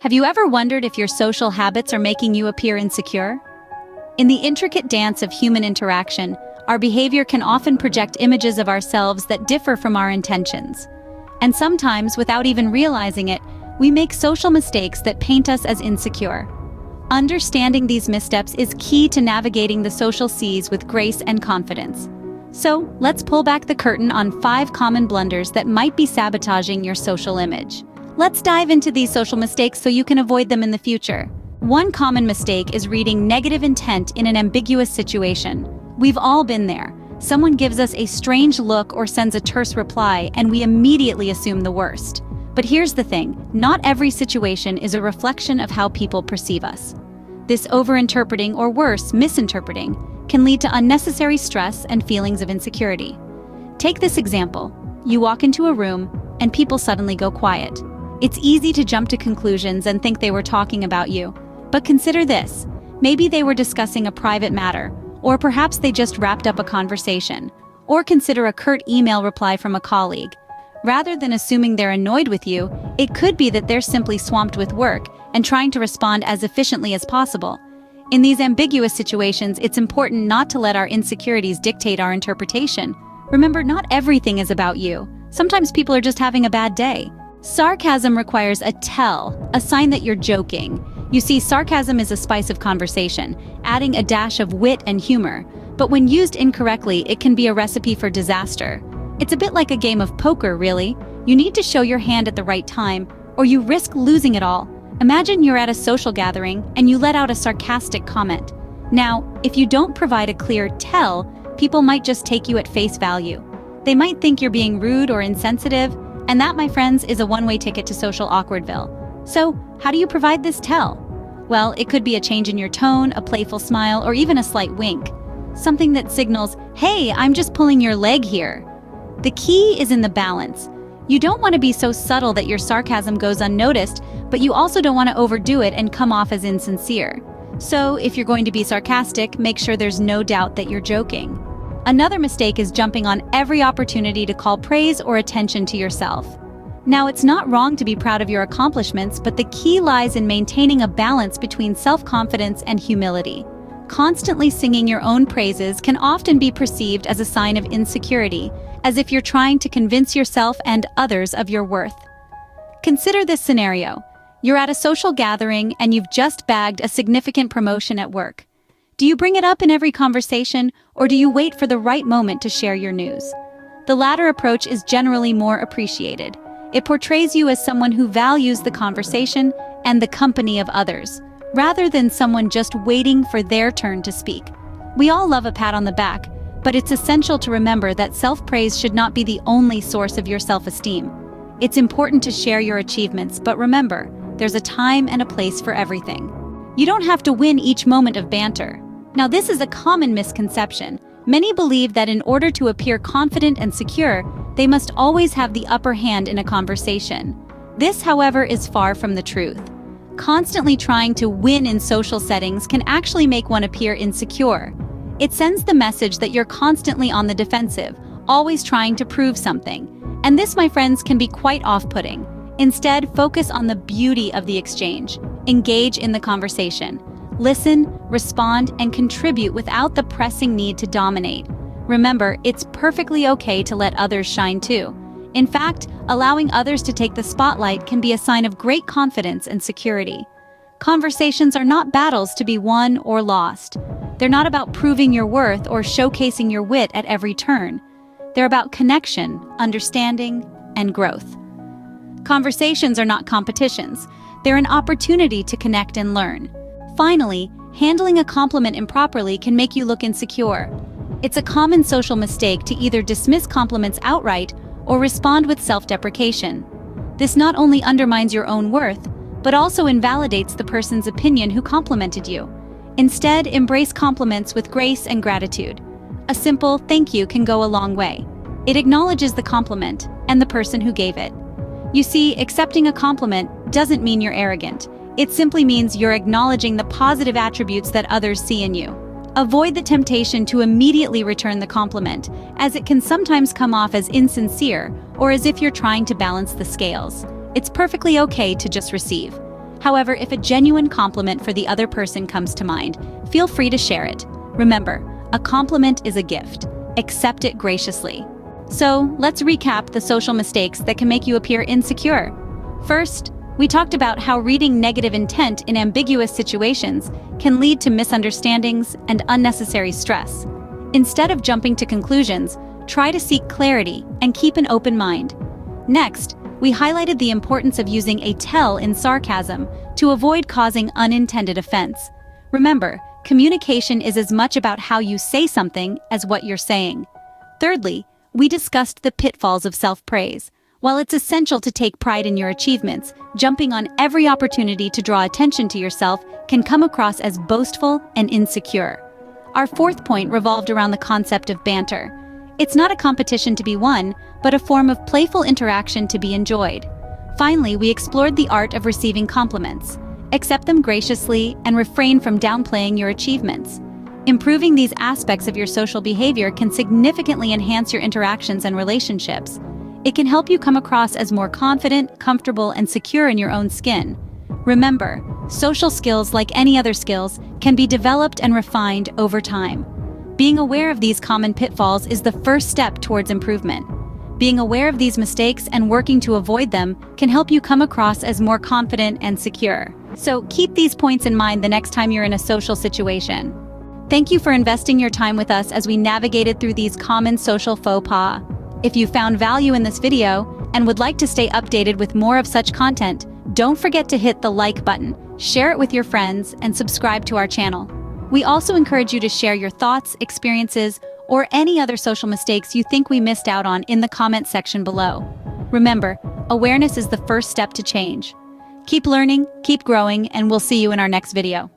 Have you ever wondered if your social habits are making you appear insecure? In the intricate dance of human interaction, our behavior can often project images of ourselves that differ from our intentions. And sometimes, without even realizing it, we make social mistakes that paint us as insecure. Understanding these missteps is key to navigating the social seas with grace and confidence. So, let's pull back the curtain on 5 common blunders that might be sabotaging your social image. Let's dive into these social mistakes so you can avoid them in the future. One common mistake is reading negative intent in an ambiguous situation. We've all been there. Someone gives us a strange look or sends a terse reply, and we immediately assume the worst. But here's the thing, not every situation is a reflection of how people perceive us. This overinterpreting, or worse, misinterpreting, can lead to unnecessary stress and feelings of insecurity. Take this example. You walk into a room, and people suddenly go quiet. It's easy to jump to conclusions and think they were talking about you. But consider this. Maybe they were discussing a private matter, or perhaps they just wrapped up a conversation. Or consider a curt email reply from a colleague. Rather than assuming they're annoyed with you, it could be that they're simply swamped with work and trying to respond as efficiently as possible. In these ambiguous situations, it's important not to let our insecurities dictate our interpretation. Remember, not everything is about you. Sometimes people are just having a bad day. Sarcasm requires a tell, a sign that you're joking. You see, sarcasm is a spice of conversation, adding a dash of wit and humor. But when used incorrectly, it can be a recipe for disaster. It's a bit like a game of poker, really. You need to show your hand at the right time, or you risk losing it all. Imagine you're at a social gathering and you let out a sarcastic comment. Now, if you don't provide a clear tell, people might just take you at face value. They might think you're being rude or insensitive, and that, my friends, is a one-way ticket to social awkwardville. So, how do you provide this tell? Well, it could be a change in your tone, a playful smile, or even a slight wink. Something that signals, hey, I'm just pulling your leg here. The key is in the balance. You don't want to be so subtle that your sarcasm goes unnoticed, but you also don't want to overdo it and come off as insincere. So, if you're going to be sarcastic, make sure there's no doubt that you're joking. Another mistake is jumping on every opportunity to call praise or attention to yourself. Now, it's not wrong to be proud of your accomplishments, but the key lies in maintaining a balance between self-confidence and humility. Constantly singing your own praises can often be perceived as a sign of insecurity, as if you're trying to convince yourself and others of your worth. Consider this scenario. You're at a social gathering and you've just bagged a significant promotion at work. Do you bring it up in every conversation, or do you wait for the right moment to share your news? The latter approach is generally more appreciated. It portrays you as someone who values the conversation and the company of others, rather than someone just waiting for their turn to speak. We all love a pat on the back, but it's essential to remember that self-praise should not be the only source of your self-esteem. It's important to share your achievements, but remember, there's a time and a place for everything. You don't have to win each moment of banter. Now, this is a common misconception. Many believe that in order to appear confident and secure, they must always have the upper hand in a conversation. This, however, is far from the truth. Constantly trying to win in social settings can actually make one appear insecure. It sends the message that you're constantly on the defensive, always trying to prove something. And this, my friends, can be quite off-putting. Instead, focus on the beauty of the exchange. Engage in the conversation. Listen, respond, and contribute without the pressing need to dominate. Remember, it's perfectly okay to let others shine too. In fact, allowing others to take the spotlight can be a sign of great confidence and security. Conversations are not battles to be won or lost. They're not about proving your worth or showcasing your wit at every turn. They're about connection, understanding, and growth. Conversations are not competitions. They're an opportunity to connect and learn. Finally, handling a compliment improperly can make you look insecure. It's a common social mistake to either dismiss compliments outright or respond with self-deprecation. This not only undermines your own worth, but also invalidates the person's opinion who complimented you. Instead, embrace compliments with grace and gratitude. A simple thank you can go a long way. It acknowledges the compliment and the person who gave it. You see, accepting a compliment doesn't mean you're arrogant. It simply means you're acknowledging the positive attributes that others see in you. Avoid the temptation to immediately return the compliment, as it can sometimes come off as insincere or as if you're trying to balance the scales. It's perfectly okay to just receive. However, if a genuine compliment for the other person comes to mind, feel free to share it. Remember, a compliment is a gift. Accept it graciously. So, let's recap the social mistakes that can make you appear insecure. First, we talked about how reading negative intent in ambiguous situations can lead to misunderstandings and unnecessary stress. Instead of jumping to conclusions, try to seek clarity and keep an open mind. Next, we highlighted the importance of using a tell in sarcasm to avoid causing unintended offense. Remember, communication is as much about how you say something as what you're saying. Thirdly, we discussed the pitfalls of self-praise. While it's essential to take pride in your achievements, jumping on every opportunity to draw attention to yourself can come across as boastful and insecure. Our fourth point revolved around the concept of banter. It's not a competition to be won, but a form of playful interaction to be enjoyed. Finally, we explored the art of receiving compliments. Accept them graciously and refrain from downplaying your achievements. Improving these aspects of your social behavior can significantly enhance your interactions and relationships. It can help you come across as more confident, comfortable, and secure in your own skin. Remember, social skills, like any other skills, can be developed and refined over time. Being aware of these common pitfalls is the first step towards improvement. Being aware of these mistakes and working to avoid them can help you come across as more confident and secure. So keep these points in mind the next time you're in a social situation. Thank you for investing your time with us as we navigated through these common social faux pas. If you found value in this video and would like to stay updated with more of such content, don't forget to hit the like button, share it with your friends, and subscribe to our channel. We also encourage you to share your thoughts, experiences, or any other social mistakes you think we missed out on in the comment section below. Remember, awareness is the first step to change. Keep learning, keep growing, and we'll see you in our next video.